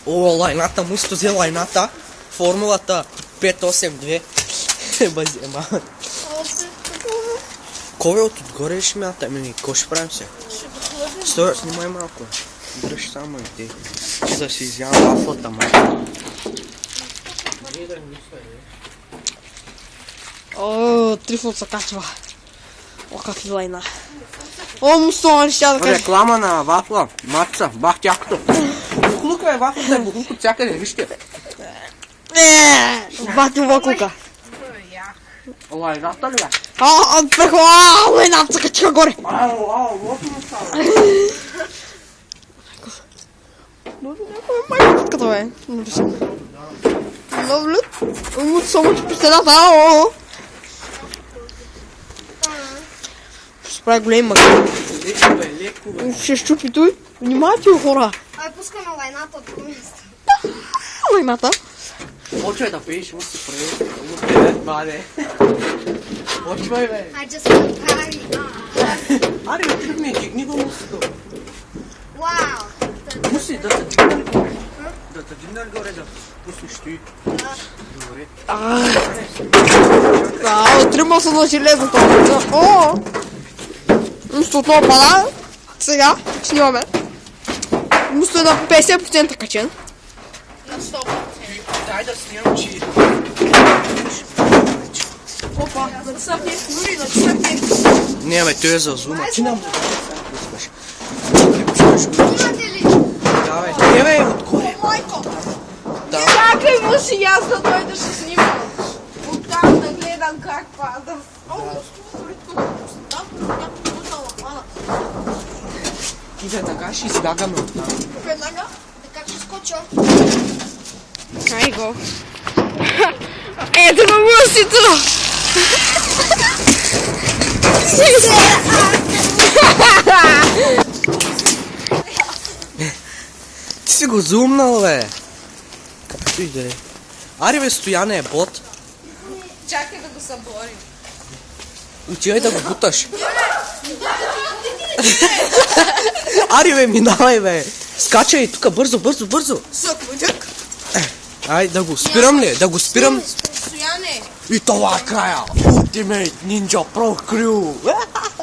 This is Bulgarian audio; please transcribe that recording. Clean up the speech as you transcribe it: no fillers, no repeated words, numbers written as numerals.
О, лайната, му сто взе лайната. Формулата 582. Бази, ема. Кове от отгоре ще мята? Ами, какво ще правим се? Стой, снимай малко. Дръж само и ти. Ще да си изям вафлата, ма. О, Трифон се качва. О, какви лайна. О, мусто, ще да кажа. Реклама на вафла. Маца, бах тякото. Буклука е вафлата, буклук от всякъде, вижте. Бати ваклука. Лайната ли бе? Лайната се качва горе. Като е. Много люд. Само че по стената. Ще прави големи мък. Леко бе, леко бе. Ще щупи той. Внимавайте, хора. Пускаме лайната от това място. Лайната. Почвай да пееш, му се прави. Му те баде. Почвай бе. I just want party. Аре бе, тръгни, дигни го мусито. Wow. Муси, да те дигнали горе. Да те дигнали горе, да пуснеш ти. Добре. Отримал се на железото. О! Нищо отново пада. Сега снимаме. Нищо е на 50% качен. Дай да снимам, че... Опа, да цъпне, дори да цъпне. Не бе, той е за зума. Ти нам Имате ли? да бе, не бе, отгоре. Майко! Да. Чакай му си аз да дойда ще снимам. Оттам да гледам как пада. И да така ще избягаме оттам. Веднага. Как ще скоча? Ай го. Ето го мусито! Ти си го зумнал, бе. Както и да е. Ари бе, Стояне е бот. Чакай да го съборим. Отивай да го буташ. Ари бе, минавай бе. Скачай тука, бързо, бързо, бързо. Съквъчък. Ай, да го спирам ли? Да го спирам. Стояне. И това е края. Ultimate Ninja Pro Crew.